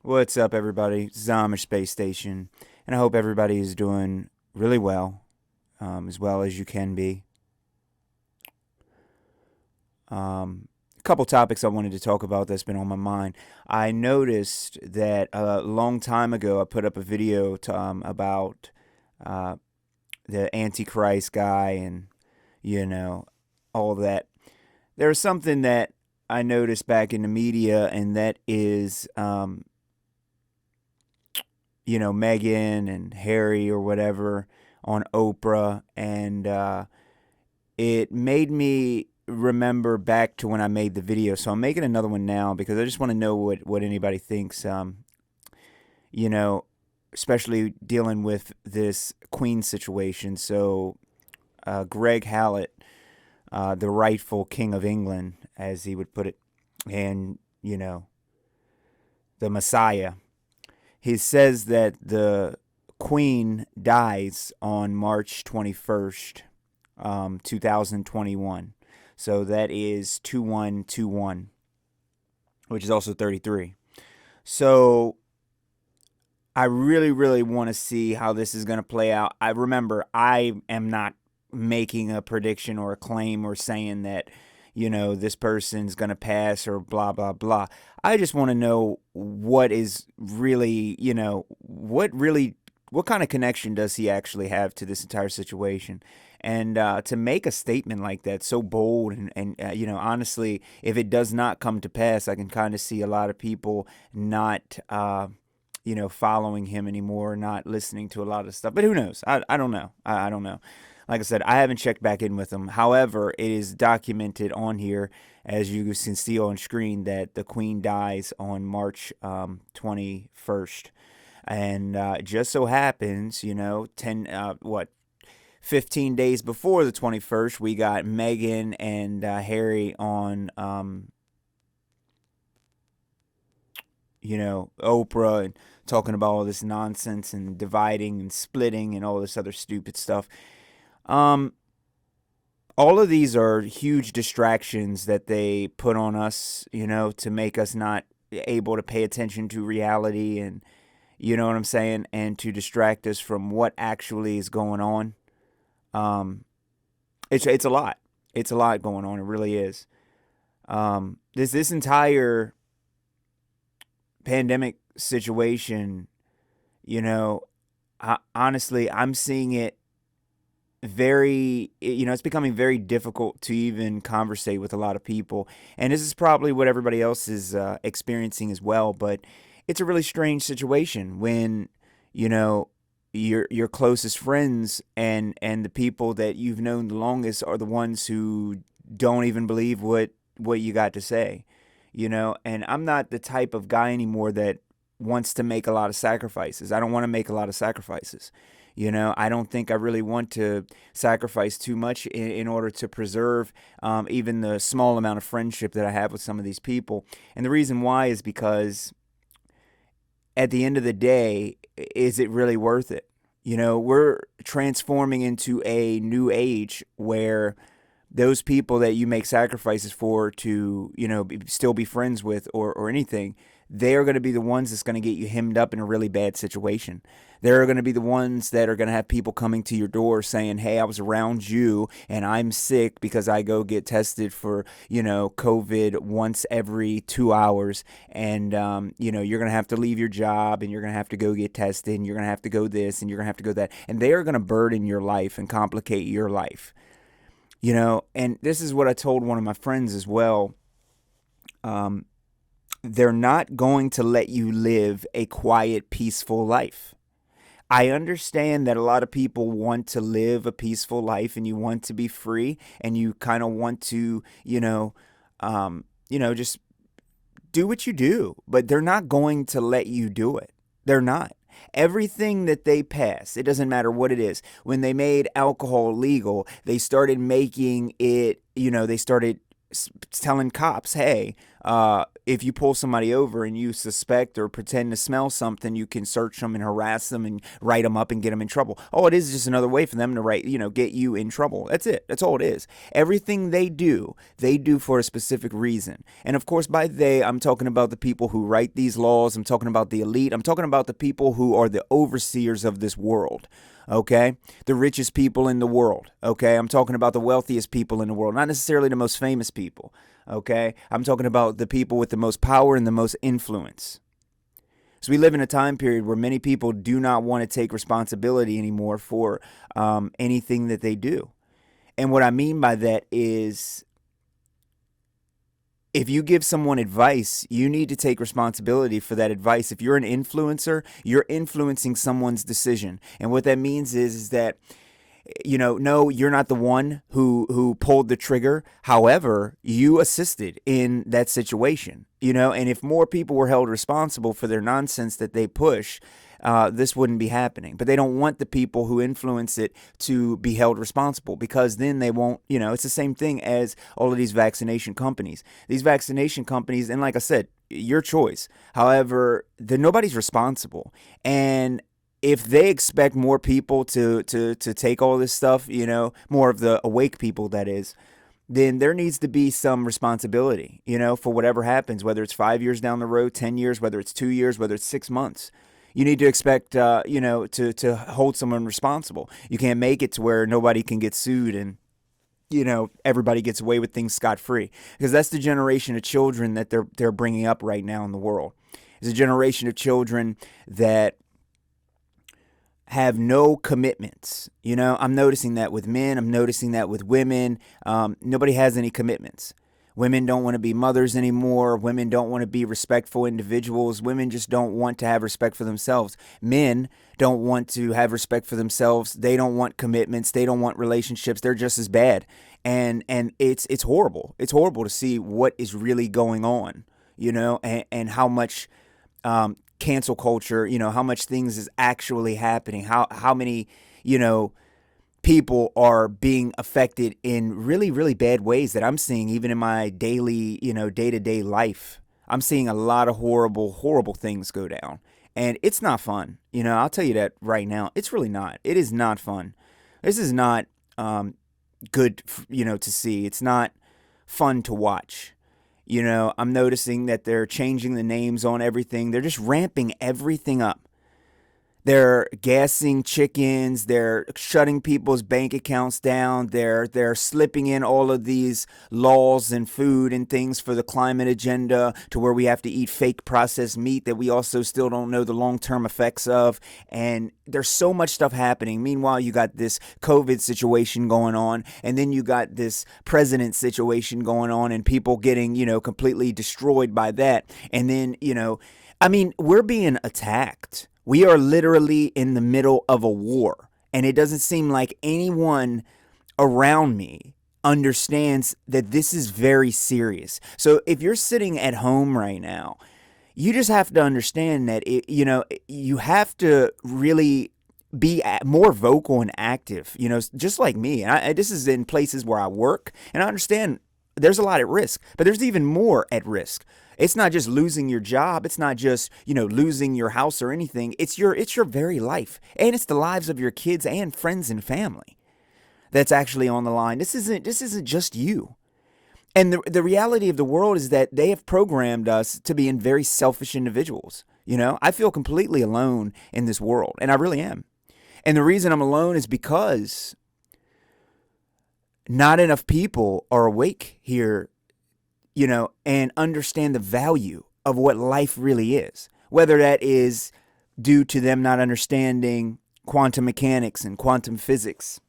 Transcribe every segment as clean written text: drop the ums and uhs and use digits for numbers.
What's up, everybody? This is Amish Space Station, and I hope everybody is doing really as well as you can be. A couple topics I wanted to talk about that's been on my mind. I noticed that a long time ago I put up a video about uh, the antichrist guy and, you know, all that. There was something that I noticed back in the media, and that is Meghan and Harry or whatever on Oprah, and it made me remember back to when I made the video. So I'm making another one now because I just want to know what anybody thinks. You know, Especially dealing with this Queen situation. So Greg Hallet, the rightful King of England, as he would put it, and the Messiah. He says that the Queen dies on March 21st, 2021. So that is 2121, which is also 33. So I really, really want to see how this is going to play out. I remember I am not making a prediction or a claim or saying that, this person's going to pass or blah, blah, blah. I just want to know what is really, what kind of connection does he actually have to this entire situation? And to make a statement like that so bold and honestly, if it does not come to pass, I can kind of see a lot of people not following him anymore, not listening to a lot of stuff. But who knows? I don't know. I don't know. Like I said, I haven't checked back in with him. However, it is documented on here, as you can see on screen, that the Queen dies on March 21st. And it just so happens, 15 days before the 21st, we got Meghan and Harry on, Oprah, and talking about all this nonsense and dividing and splitting and all this other stupid stuff. Um, all of these are huge distractions that they put on us, to make us not able to pay attention to reality, and you know what I'm saying, and to distract us from what actually is going on. Um, it's a lot. It's a lot going on. It really is. This entire pandemic situation, you know, honestly, I'm seeing it it's becoming very difficult to even conversate with a lot of people. And this is probably what everybody else is experiencing as well. But it's a really strange situation when, you know, your closest friends and the people that you've known the longest are the ones who don't even believe what you got to say, and I'm not the type of guy anymore that wants to make a lot of sacrifices. I don't want to make a lot of sacrifices. I don't think I really want to sacrifice too much in order to preserve even the small amount of friendship that I have with some of these people. And the reason why is because at the end of the day, is it really worth it? We're transforming into a new age where those people that you make sacrifices for to, still be friends with or anything, they are going to be the ones that's going to get you hemmed up in a really bad situation. They're going to be the ones that are going to have people coming to your door saying, hey, I was around you and I'm sick because I go get tested for, COVID once every 2 hours. And, you're going to have to leave your job and you're going to have to go get tested and you're going to have to go this and you're going to have to go that. And they are going to burden your life and complicate your life. And this is what I told one of my friends as well. They're not going to let you live a quiet, peaceful life. I understand that a lot of people want to live a peaceful life and you want to be free and you kind of want to, just do what you do, but they're not going to let you do it. They're not. Everything that they pass, it doesn't matter what it is. When they made alcohol legal, they started making it, they started telling cops, hey, if you pull somebody over and you suspect or pretend to smell something, you can search them and harass them and write them up and get them in trouble. Oh, it is just another way for them to get you in trouble. That's it. That's all it is. Everything they do for a specific reason. And of course, by they, I'm talking about the people who write these laws. I'm talking about the elite. I'm talking about the people who are the overseers of this world. Okay, the richest people in the world. Okay, I'm talking about the wealthiest people in the world, not necessarily the most famous people. Okay, I'm talking about the people with the most power and the most influence. So we live in a time period where many people do not want to take responsibility anymore for anything that they do. And what I mean by that is, if you give someone advice, you need to take responsibility for that advice. If you're an influencer, you're influencing someone's decision. And what that means is that, no, you're not the one who pulled the trigger. However, you assisted in that situation, and if more people were held responsible for their nonsense that they push, this wouldn't be happening. But they don't want the people who influence it to be held responsible, because then they won't, it's the same thing as all of these vaccination companies. These vaccination companies, and like I said, your choice. However, nobody's responsible. And if they expect more people to take all this stuff, more of the awake people, that is, then there needs to be some responsibility, for whatever happens, whether it's 5 years down the road, 10 years, whether it's 2 years, whether it's 6 months. You need to expect, to hold someone responsible. You can't make it to where nobody can get sued and, everybody gets away with things scot-free, because that's the generation of children that they're bringing up right now in the world. It's a generation of children that have no commitments. I'm noticing that with men. I'm noticing that with women. Nobody has any commitments. Women don't want to be mothers anymore. Women don't want to be respectful individuals. Women just don't want to have respect for themselves. Men don't want to have respect for themselves. They don't want commitments. They don't want relationships. They're just as bad. And it's horrible. It's horrible to see what is really going on, and how much cancel culture, how much things is actually happening, how many, people are being affected in really, really bad ways that I'm seeing even in my daily, day-to-day life. I'm seeing a lot of horrible, horrible things go down, and it's not fun. I'll tell you that right now. It's really not. It is not fun. This is not good, to see. It's not fun to watch. I'm noticing that they're changing the names on everything. They're just ramping everything up. They're gassing chickens. They're shutting people's bank accounts down. They're slipping in all of these laws and food and things for the climate agenda, to where we have to eat fake processed meat that we also still don't know the long-term effects of. And there's so much stuff happening. Meanwhile, you got this COVID situation going on, and then you got this president situation going on, and people getting, completely destroyed by that. And then, we're being attacked. We are literally in the middle of a war, and it doesn't seem like anyone around me understands that this is very serious. So if you're sitting at home right now, you just have to understand that you have to really be more vocal and active, just like me. And this is in places where I work, and I understand there's a lot at risk, but there's even more at risk. It's not just losing your job. It's not just, losing your house or anything. It's your very life. And it's the lives of your kids and friends and family that's actually on the line. This isn't just you. And the reality of the world is that they have programmed us to be in very selfish individuals. I feel completely alone in this world, and I really am. And the reason I'm alone is because not enough people are awake here, and understand the value of what life really is. Whether that is due to them not understanding quantum mechanics and quantum physics,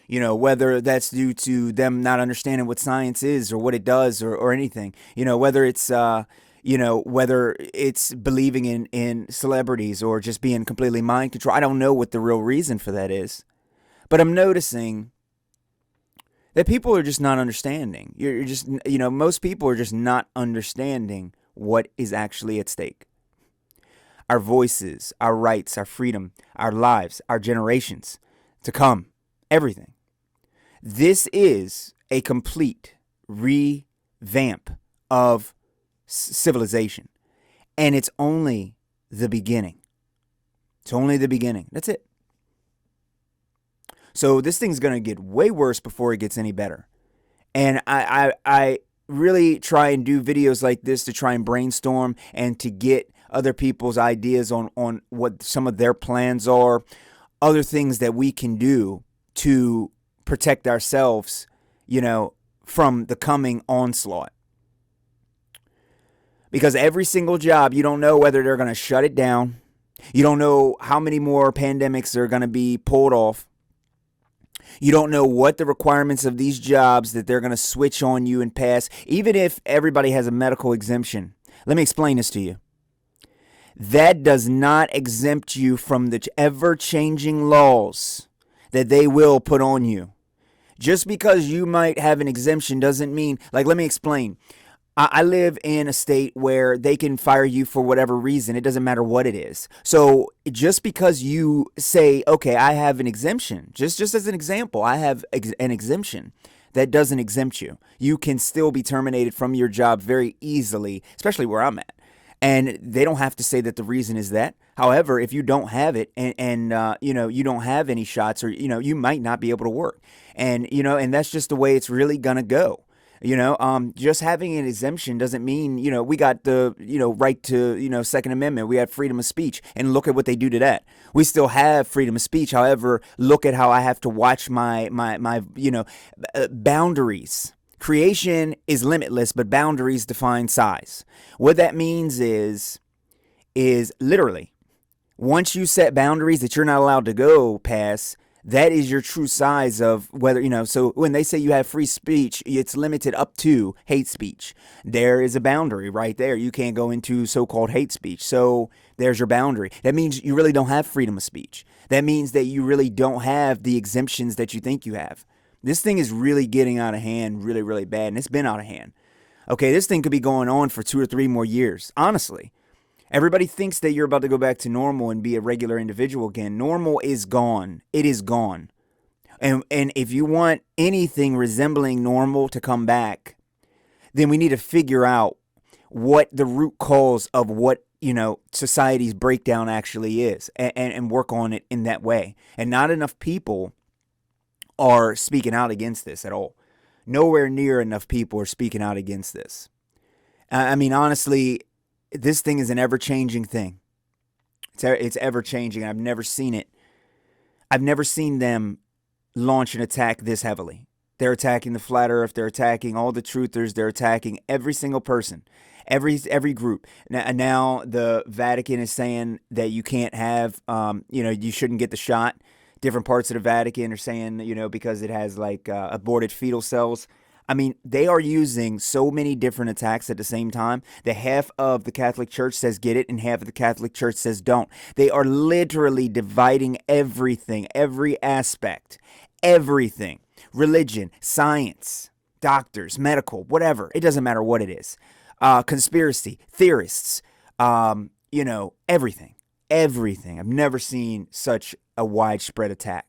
whether that's due to them not understanding what science is or what it does or anything, whether it's, whether it's believing in celebrities or just being completely mind control. I don't know what the real reason for that is, but I'm noticing that people are just not understanding. You're just, most people are just not understanding what is actually at stake. Our voices, our rights, our freedom, our lives, our generations to come, everything. This is a complete revamp of civilization. And it's only the beginning. It's only the beginning. That's it. So this thing's going to get way worse before it gets any better. And I really try and do videos like this to try and brainstorm and to get other people's ideas on what some of their plans are, other things that we can do to protect ourselves, from the coming onslaught. Because every single job, you don't know whether they're going to shut it down. You don't know how many more pandemics are going to be pulled off. You don't know what the requirements of these jobs that they're going to switch on you and pass, even if everybody has a medical exemption. Let me explain this to you. That does not exempt you from the ever-changing laws that they will put on you. Just because you might have an exemption doesn't mean, let me explain. I live in a state where they can fire you for whatever reason. It doesn't matter what it is. So just because you say, okay, I have an exemption, just as an example, I have an exemption, that doesn't exempt you. You can still be terminated from your job very easily, especially where I'm at. And they don't have to say that the reason is that. However, if you don't have it and you don't have any shots, or, you might not be able to work. And, and that's just the way it's really going to go. Just having an exemption doesn't mean, we got the, right to, Second Amendment. We had freedom of speech, and look at what they do to that. We still have freedom of speech. However, look at how I have to watch my boundaries. Creation is limitless, but boundaries define size. What that means is literally, once you set boundaries that you're not allowed to go past, that is your true size of whether, so when they say you have free speech, it's limited up to hate speech. There is a boundary right there. You can't go into so-called hate speech. So there's your boundary. That means you really don't have freedom of speech. That means that you really don't have the exemptions that you think you have. This thing is really getting out of hand really, really bad. And it's been out of hand. Okay, this thing could be going on for 2 or 3 more years, honestly. Everybody thinks that you're about to go back to normal and be a regular individual again. Normal is gone. It is gone. And if you want anything resembling normal to come back, then we need to figure out what the root cause of what, society's breakdown actually is, and work on it in that way. And not enough people are speaking out against this at all. Nowhere near enough people are speaking out against this. Honestly, this thing is an ever-changing thing. It's ever-changing. I've never seen it. I've never seen them launch an attack this heavily. They're attacking the flat earth. They're attacking all the truthers. They're attacking every single person, every group. Now the Vatican is saying that you can't have, you shouldn't get the shot. Different parts of the Vatican are saying, because it has aborted fetal cells. They are using so many different attacks at the same time that half of the Catholic Church says get it and half of the Catholic Church says don't. They are literally dividing everything, every aspect, everything. Religion, science, doctors, medical, whatever. It doesn't matter what it is. Conspiracy, theorists, everything. Everything. I've never seen such a widespread attack.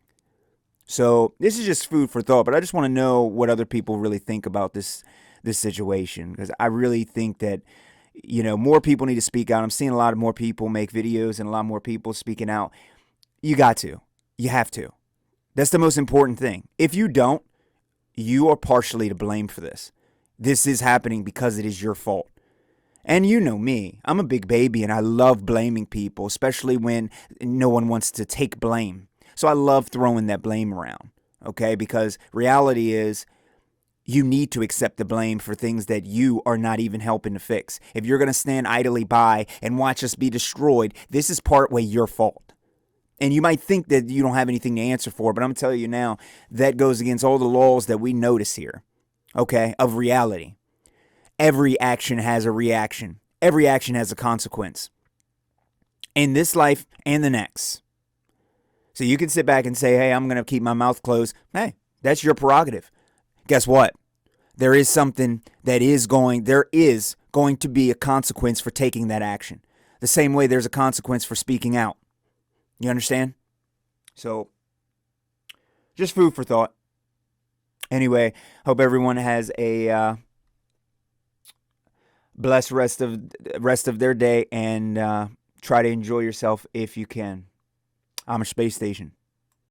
So this is just food for thought, but I just want to know what other people really think about this situation, because I really think that, more people need to speak out. I'm seeing a lot of more people make videos and a lot more people speaking out. You got to. You have to. That's the most important thing. If you don't, you are partially to blame for this. This is happening because it is your fault. And you know me. I'm a big baby and I love blaming people, especially when no one wants to take blame. So I love throwing that blame around, okay? Because reality is you need to accept the blame for things that you are not even helping to fix. If you're going to stand idly by and watch us be destroyed, this is partway your fault. And you might think that you don't have anything to answer for, but I'm telling you now, that goes against all the laws that we notice here, okay, of reality. Every action has a reaction. Every action has a consequence. In this life and the next. So you can sit back and say, hey, I'm going to keep my mouth closed. Hey, that's your prerogative. Guess what? There is going to be a consequence for taking that action. The same way there's a consequence for speaking out. You understand? So, just food for thought. Anyway, hope everyone has a blessed rest of their day, and try to enjoy yourself if you can. I'm a space station.